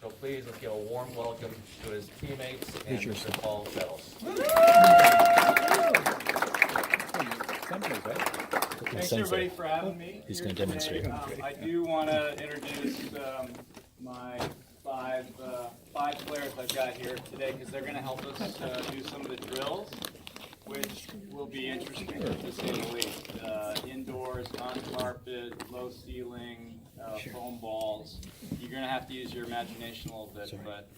So please, let's give a warm welcome to his teammates and Mr. Mr. Paul Settles. Thanks everybody for having me. He's here going to demonstrate. today. I do want to introduce my five players I've got here today because they're going to help us do some of the drills, which will be interesting to say the least. Indoors, on carpet, low ceiling, foam balls. You're going to have to use your imagination a little bit, but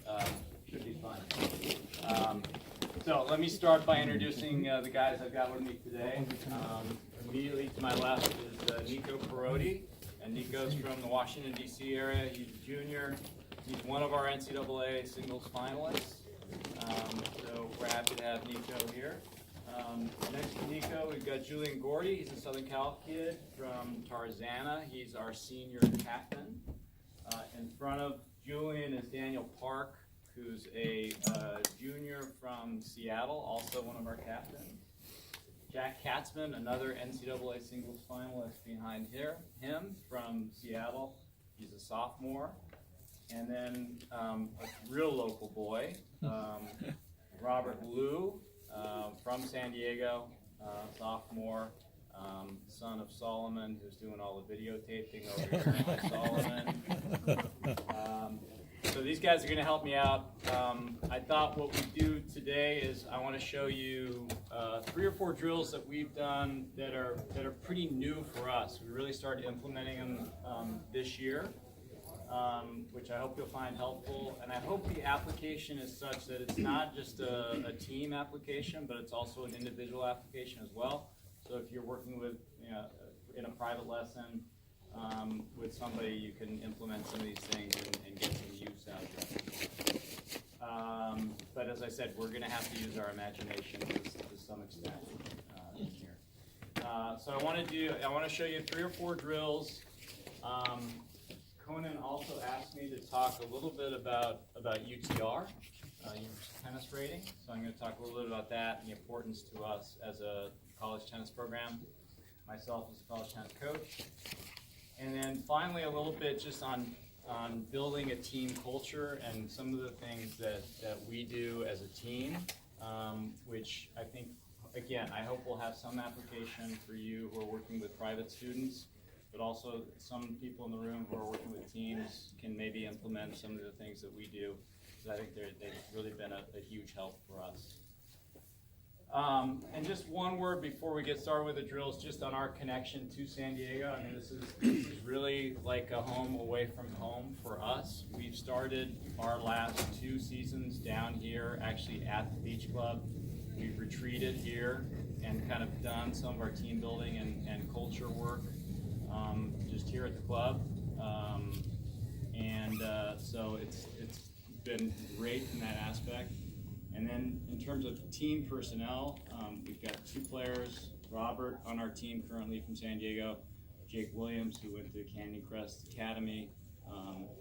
should be fun. So let me start by introducing the guys I've got with me today. Immediately to my left is Nikolai Parodi, and Nico's from the Washington, D.C. area. He's a junior. He's one of our NCAA singles finalists. So we're happy to have Nico here. Next to Nico, we've got Julian Gordy. He's a Southern Cal kid from Tarzana. He's our senior captain. In front of Julian is Daniel Park, who's a junior from Seattle, also one of our captains. Jack Katzman, another NCAA singles finalist behind him from Seattle. He's a sophomore. And then a real local boy, Robert Liu, from San Diego, sophomore, son of Solomon, who's doing all the videotaping over here with Solomon. So these guys are going to help me out. I thought what we do today is I want to show you 3 or 4 drills that we've done that are pretty new for us. We really started implementing them this year, which I hope you'll find helpful. And I hope the application is such that it's not just a team application, but it's also an individual application as well. So if you're working with, in a private lesson with somebody, you can implement some of these things and get some use out of it. But as I said, we're going to have to use our imagination to some extent in here. So I want to show you 3 or 4 drills. Conan also asked me to talk a little bit about UTR, University Tennis Rating. So I'm going to talk a little bit about that and the importance to us as a college tennis program, myself as a college tennis coach. And then finally a little bit just on building a team culture and some of the things that we do as a team, which I think, again, I hope will have some application for you who are working with private students, but also some people in the room who are working with teams can maybe implement some of the things that we do, because I think they've really been a huge help for us. And just one word before we get started with the drills, just on our connection to San Diego. I mean, this is really like a home away from home for us. We've started our last 2 seasons down here, actually at the Beach Club. We've retreated here and kind of done some of our team building and culture work just here at the club. So it's been great in that aspect. And then in terms of team personnel, we've got 2 players, Robert on our team currently from San Diego, Jake Williams, who went to Canyon Crest Academy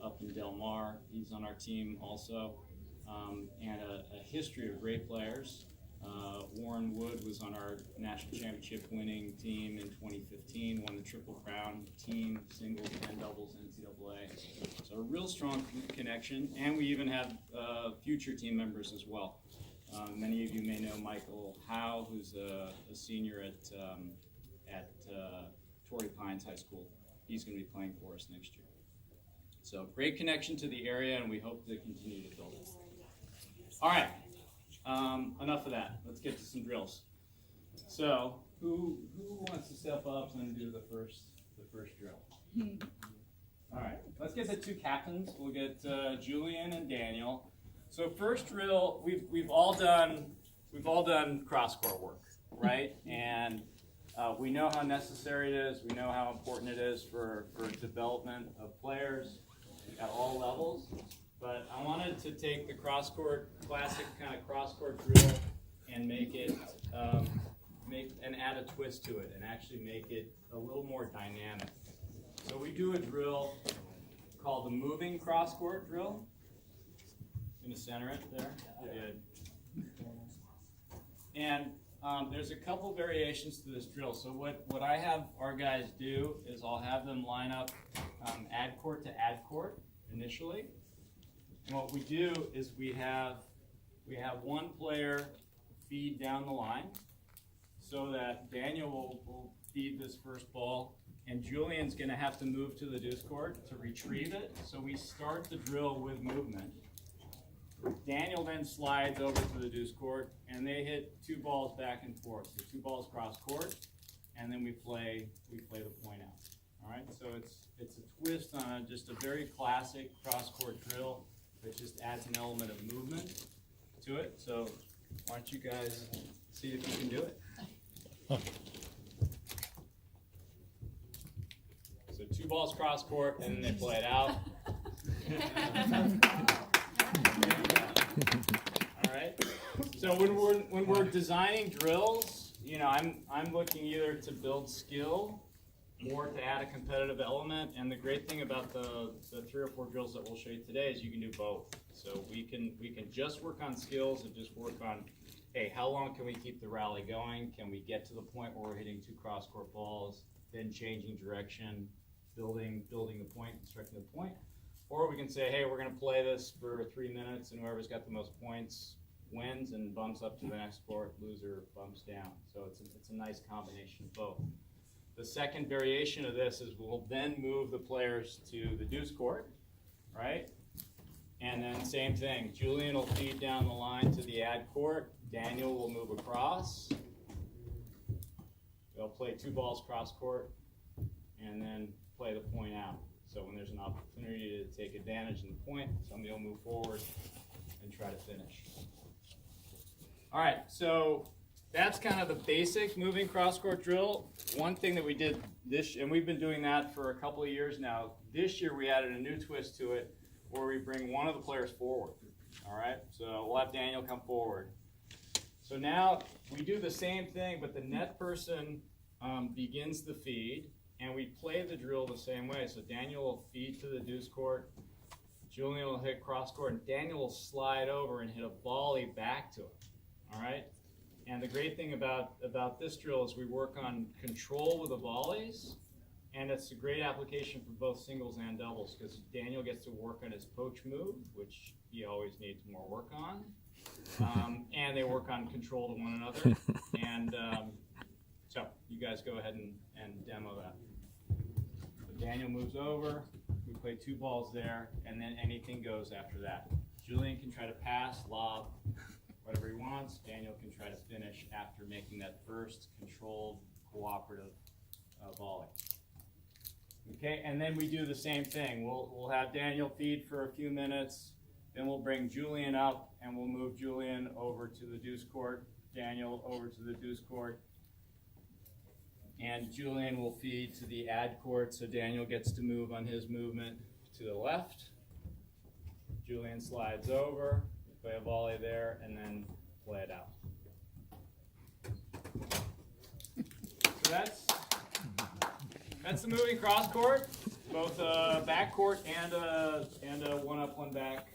up in Del Mar. He's on our team also, and a history of great players. Warren Wood was on our national championship winning team in 2015, won the Triple Crown team, singles and doubles NCAA. So a real strong connection, and we even have future team members as well. Many of you may know Michael Howe, who's a senior at Torrey Pines High School. He's going to be playing for us next year. So great connection to the area, and we hope to continue to build it. All right. Enough of that. Let's get to some drills. So, who wants to step up and do the first drill? All right. Let's get the 2 captains. We'll get Julian and Daniel. So first drill, we've all done cross-court work, right? And we know how necessary it is. We know how important it is for development of players at all levels. But I wanted to take the classic kind of cross-court drill and make it, and add a twist to it and actually make it a little more dynamic. So we do a drill called the moving cross-court drill. I'm going to center it there. Good. And there's a couple variations to this drill. So what I have our guys do is I'll have them line up ad court to ad court initially. And what we do is we have one player feed down the line so that Daniel will feed this first ball, and Julian's going to have to move to the deuce court to retrieve it. So we start the drill with movement. Daniel then slides over to the deuce court, and they hit 2 balls back and forth. So 2 balls cross court, and then we play the point out. All right, so it's a twist on just a very classic cross court drill that just adds an element of movement to it. So why don't you guys see if you can do it? So 2 balls cross court, and then they play it out. All right. So when we're designing drills, you know, I'm looking either to build skill or to add a competitive element. And the great thing about the 3 or 4 drills that we'll show you today is you can do both. So we can just work on skills and just work on, hey, how long can we keep the rally going? Can we get to the point where we're hitting 2 cross court balls, then changing direction, building the point, constructing the point? Or we can say, hey, we're going to play this for 3 minutes, and whoever's got the most points wins and bumps up to the next court. Loser bumps down. So it's a nice combination of both. The second variation of this is we'll then move the players to the deuce court, right? And then same thing. Julian will feed down the line to the ad court. Daniel will move across. They'll play 2 balls cross court, and then play the point out. So when there's an opportunity to take advantage in the point, somebody will move forward and try to finish. All right, so that's kind of the basic moving cross-court drill. One thing that we did and we've been doing that for a couple of years now. This year we added a new twist to it where we bring one of the players forward. All right, so we'll have Daniel come forward. So now we do the same thing, but the net person begins the feed. And we play the drill the same way. So Daniel will feed to the deuce court. Julian will hit cross court. And Daniel will slide over and hit a volley back to him. All right? And the great thing about this drill is we work on control with the volleys. And it's a great application for both singles and doubles because Daniel gets to work on his poach move, which he always needs more work on. And they work on control to one another. And so you guys go ahead and demo that. So Daniel moves over, we play 2 balls there, and then anything goes after that. Julian can try to pass, lob, whatever he wants. Daniel can try to finish after making that first controlled, cooperative volley. Okay, and then we do the same thing. We'll have Daniel feed for a few minutes, then we'll bring Julian up, and we'll move Julian over to the deuce court, Daniel over to the deuce court, and Julian will feed to the ad court, so Daniel gets to move on his movement to the left. Julian slides over, play a volley there, and then play it out. So that's the moving cross court, both a back court and a one up, one back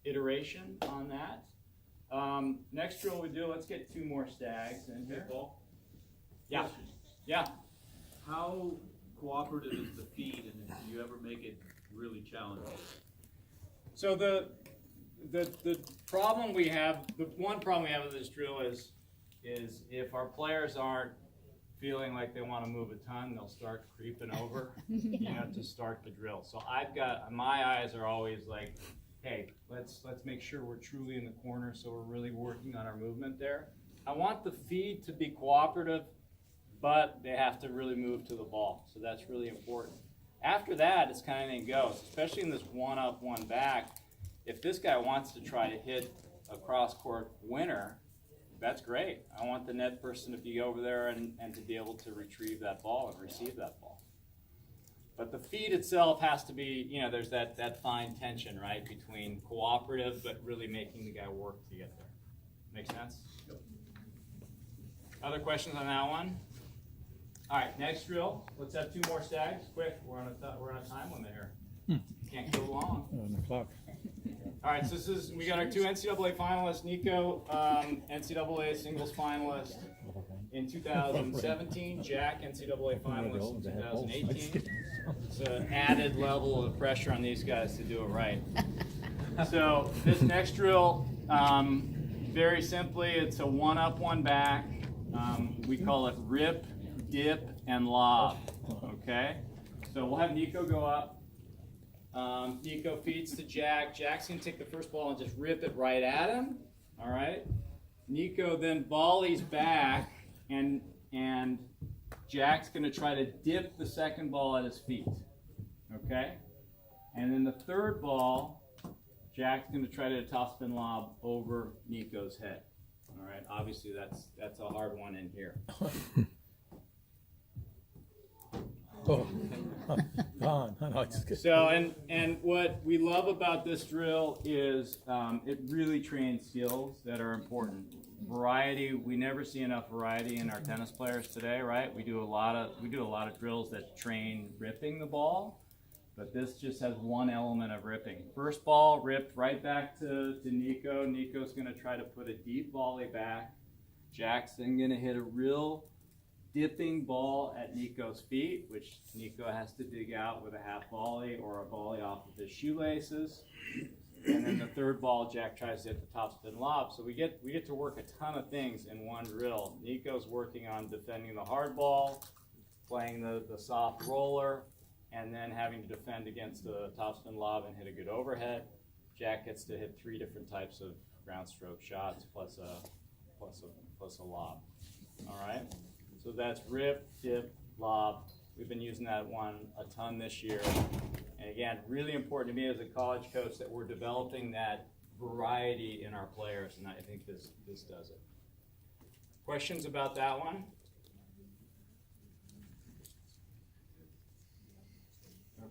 iteration on that. Next drill we do, let's get 2 more stags in here. Yeah. Yeah. How cooperative is the feed, and do you ever make it really challenging? So the problem we have, the one problem we have with this drill is if our players aren't feeling like they want to move a ton, they'll start creeping over, to start the drill. So my eyes are always like, hey, let's make sure we're truly in the corner, so we're really working on our movement there. I want the feed to be cooperative, but they have to really move to the ball. So that's really important. After that, it's kind of anything goes, especially in this one up, one back. If this guy wants to try to hit a cross-court winner, that's great. I want the net person to be over there and to be able to retrieve that ball and receive that ball. But the feed itself has to be, there's that fine tension, right, between cooperative but really making the guy work to get there. Make sense? Yep. Other questions on that one? All right, next drill. Let's have 2 more stags. Quick, we're on a time limit here. Can't go long. 11 o'clock. All right, so we got our 2 NCAA finalists. Nico, NCAA singles finalist. in 2017, Jack NCAA finalist in 2018. It's an added level of pressure on these guys to do it right. So this next drill, very simply, it's a one up, one back. We call it rip, dip, and lob, okay? So we'll have Nico go up. Nico feeds to Jack. Jack's gonna take the first ball and just rip it right at him, all right? Nico then volleys back, and Jack's gonna try to dip the second ball at his feet, okay? And then the third ball, Jack's gonna try to topspin lob over Nico's head. All right, obviously that's a hard one in here. So, and what we love about this drill is it really trains skills that are important. Variety, we never see enough variety in our tennis players today, right? We do a lot of drills that train ripping the ball, but this just has one element of ripping. First ball ripped right back to Nico. Nico's gonna try to put a deep volley back. Jack's then gonna hit a real dipping ball at Nico's feet, which Nico has to dig out with a half volley or a volley off of his shoelaces. And then the third ball, Jack tries to hit the topspin lob. So we get to work a ton of things in one drill. Nico's working on defending the hard ball, playing the soft roller, and then having to defend against the topspin lob and hit a good overhead. Jack gets to hit 3 different types of ground stroke shots plus a lob. All right. So that's rip, dip, lob. We've been using that one a ton this year. And again, really important to me as a college coach that we're developing that variety in our players, and I think this does it. Questions about that one?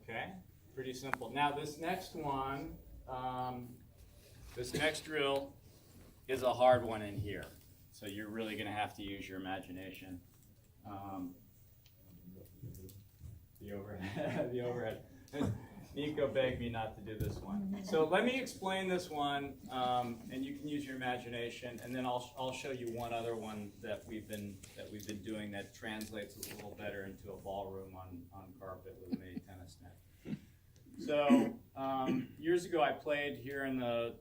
Okay, pretty simple. Now this next one, this next drill is a hard one in here. So you're really gonna have to use your imagination. The overhead. Nico begged me not to do this one. So let me explain this one, and you can use your imagination, and then I'll show you one other one that we've been doing that translates a little better into a ballroom on carpet with a mini tennis net. So years ago, I played here in the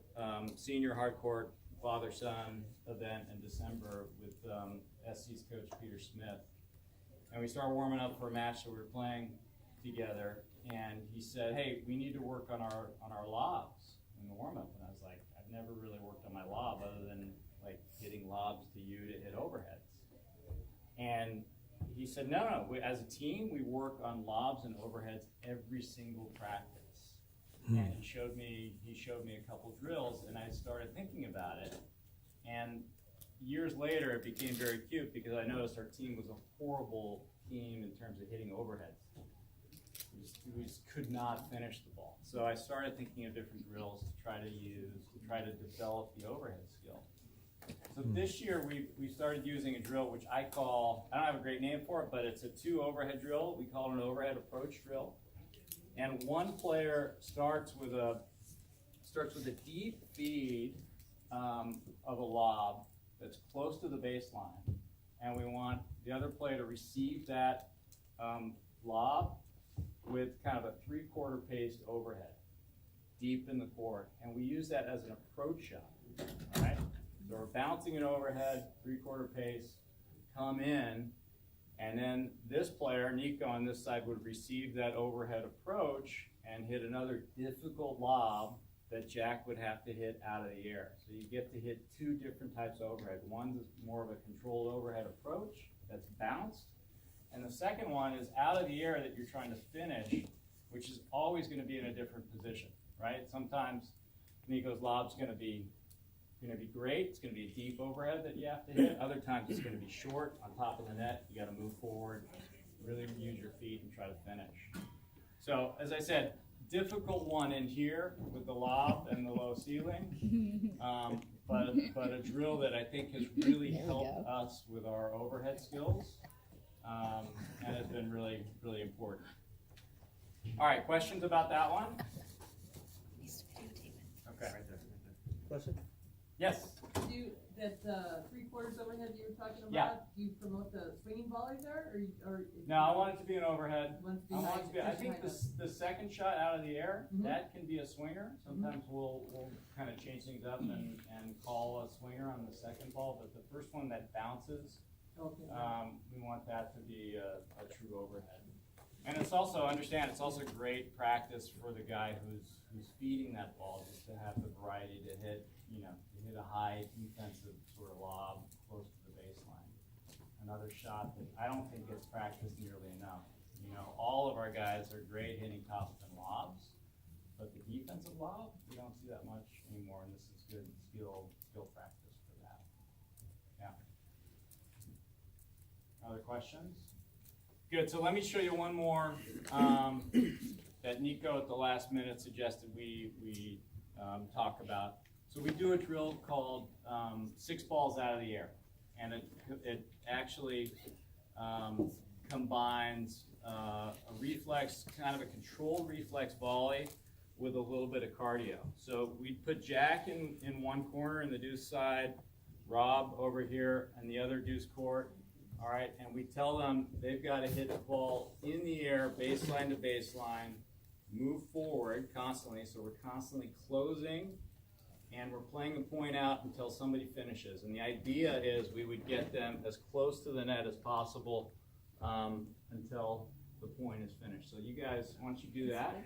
senior hardcourt father-son event in December with SC's coach Peter Smith. And we started warming up for a match that we were playing together, and he said, "Hey, we need to work on our lobs in the warm-up." And I was like, "I've never really worked on my lob other than like hitting lobs to you to hit overheads." And he said, "No, as a team, we work on lobs and overheads every single practice." And he showed me a couple drills, and I started thinking about it. And years later, it became very cute because I noticed our team was a horrible team in terms of hitting overheads. We just could not finish the ball. So I started thinking of different drills to try to develop the overhead skill. So this year we started using a drill which I don't have a great name for it, but it's a 2 overhead drill. We call it an overhead approach drill. And one player starts with a deep feed of a lob that's close to the baseline, and we want the other player to receive that lob with kind of a 3/4 paced overhead deep in the court, and we use that as an approach shot. All right, so we're bouncing an overhead 3/4 pace, come in, and then this player, Nico, on this side would receive that overhead approach and hit another difficult lob that Jack would have to hit out of the air. So you get to hit 2 different types of overhead. One's more of a controlled overhead approach that's bounced, and the second one is out of the air that you're trying to finish, which is always going to be in a different position, right? Sometimes Nico's lob's going to be great. It's going to be a deep overhead that you have to hit. Other times it's going to be short on top of the net. You got to move forward, really use your feet and try to finish. So as I said, difficult one in here with the lob and the low ceiling, but a drill that I think has really helped us with our overhead skills, and has been really, really important. All right, questions about that one? Okay. Question? Yes. The at the 3/4 overhead you were talking about, Yeah. do you promote the swinging volley there, or? No, I want it to be an overhead. Once I want it to be, I just think behind us. the second shot out of the air, Mhm. that can be a swinger. Sometimes we'll kind of change things up and call a swinger on the second ball, but the first one that bounces, Okay. we want that to be a true overhead. And it's also, understand, it's also great practice for the guy who's feeding that ball, just to have the variety to hit, to hit a high defensive sort of lob close to the baseline. Another shot that I don't think gets practiced nearly enough. All of our guys are great hitting top spin lobs, but the defensive lob, we don't see that much anymore, and this is good skill practice for that. Yeah. Other questions? Good, so let me show you one more that Nico at the last minute suggested we talk about. So we do a drill called 6 balls out of the air, and it actually combines a reflex, kind of a controlled reflex volley with a little bit of cardio. So we put Jack in one corner in the deuce side, Rob over here in the other deuce court. All right, and we tell them they've got to hit the ball in the air, baseline to baseline, move forward constantly. So we're constantly closing, and we're playing the point out until somebody finishes. And the idea is we would get them as close to the net as possible until the point is finished. So you guys, why don't you do that?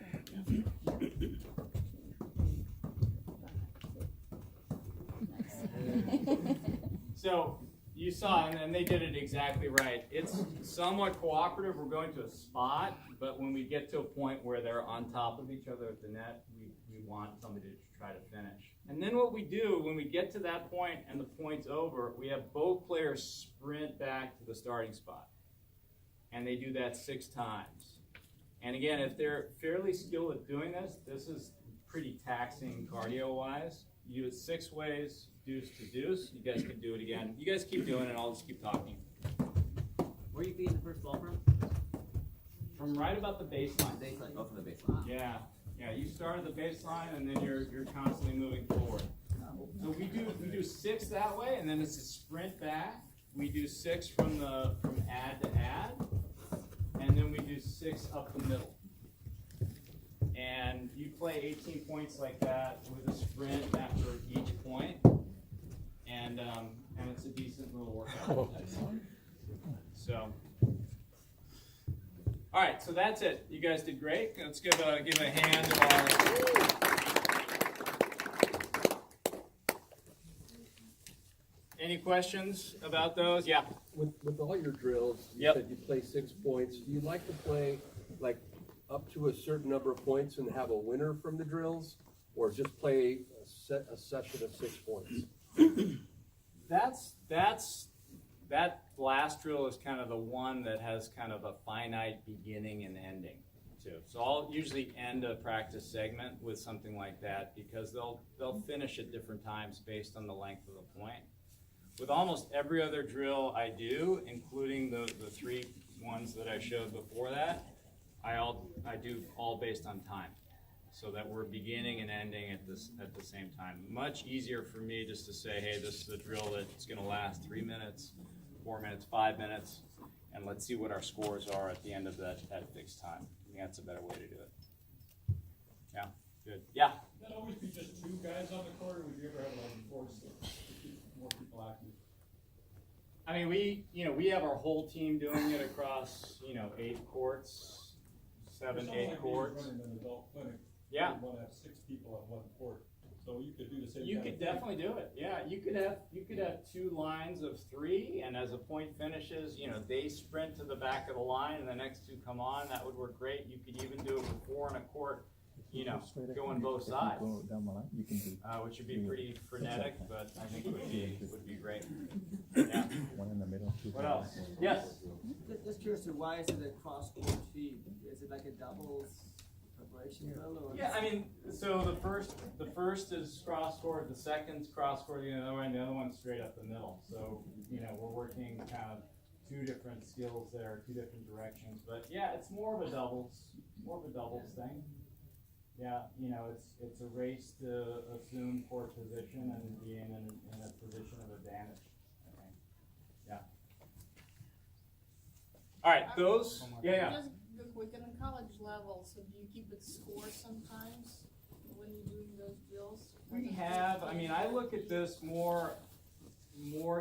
So you saw, and they did it exactly right. It's somewhat cooperative. We're going to a spot, but when we get to a point where they're on top of each other at the net, we want somebody to try to finish. And then what we do, when we get to that point and the point's over, we have both players sprint back to the starting spot. And they do that 6 times. And again, if they're fairly skilled at doing this, this is pretty taxing cardio-wise. You do it 6 ways, deuce to deuce. You guys can do it again. You guys keep doing it, I'll just keep talking. Where are you feeding the first ball from? From right about the baseline. Baseline. Go from the baseline. Yeah, you start at the baseline and then you're constantly moving forward. So we do 6 that way, and then it's a sprint back. We do 6 from ad to ad, and then we do 6 up the middle. And you play 18 points like that with a sprint after each point, and it's a decent little workout. So, all right, so that's it. You guys did great. Let's give a hand to our. Any questions about those? Yeah. With all your drills, you Yep. said you play 6 points. Do you like to play like up to a certain number of points and have a winner from the drills, or just play a session of 6 points? That last drill is kind of the one that has kind of a finite beginning and ending too. So I'll usually end a practice segment with something like that, because they'll finish at different times based on the length of the point. With almost every other drill I do, including the 3 ones that I showed before that, I do all based on time, so that we're beginning and ending at the same time. Much easier for me just to say, hey, this is a drill that's going to last 3 minutes, 4 minutes, 5 minutes, and let's see what our scores are at the end of that fixed time. I think that's a better way to do it. Yeah, good. Yeah. Would that always be just 2 guys on the court, or would you ever have like 4 to keep more people active? I mean, we have our whole team doing it across 8 courts, 7, 8 courts. Running an adult clinic. Yeah. You want to have 6 people on 1 court, so you could do the same. You kind could of thing. definitely do it. Yeah, you could have 2 lines of 3, and as a point finishes, they sprint to the back of the line, and the next 2 come on. That would work great. You could even do it with 4 on a court, going both sides, which would be pretty frenetic, but I think would be great. Yeah. What else? Yes. Just curious, why is it a cross-court feed? Is it like a doubles preparation drill, or? Yeah, I mean, so the first is cross court, the second's cross court, the other one, the other one's straight up the middle. So we're working kind of 2 different skills there, 2 different directions. But yeah, it's more of a doubles thing. Yeah, you know, it's a race to assume court position and be in a position of advantage, I think. Yeah. All right, those, yeah. Just real quick, on the college level, so do you keep it score sometimes when you're doing those drills? We have, I mean, I look at this more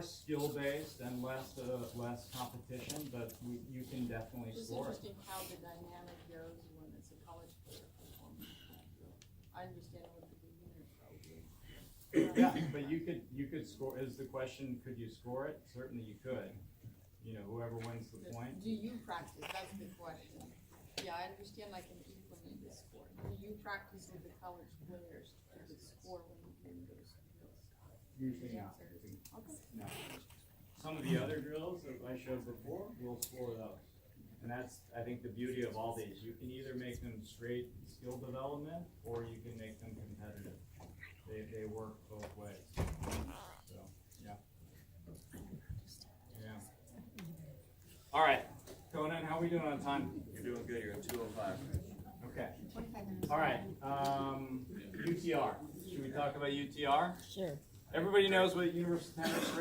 skill-based and less competition, but you can definitely It's score. interesting how the dynamic goes when it's a college player performing that drill. I understand what the beginners probably. Yeah, but you could score, is the question, could you score it? Certainly you could. You know, whoever wins the point. Do you practice? That's the question. Yeah, I understand I can implement the score. Do you practice with the college players to the score when you do those drills? Usually not. Okay. No. Some of the other drills that I showed before, we'll score those. And that's, I think, the beauty of all these. You can either make them straight skill development, or you can make them competitive. They work both ways. So, yeah. Yeah. All right, Conan, how are we doing on time? You're doing good, you're at 2:05. Okay. All right, UTR. Should we talk about UTR? Sure. Everybody knows what universal tennis rate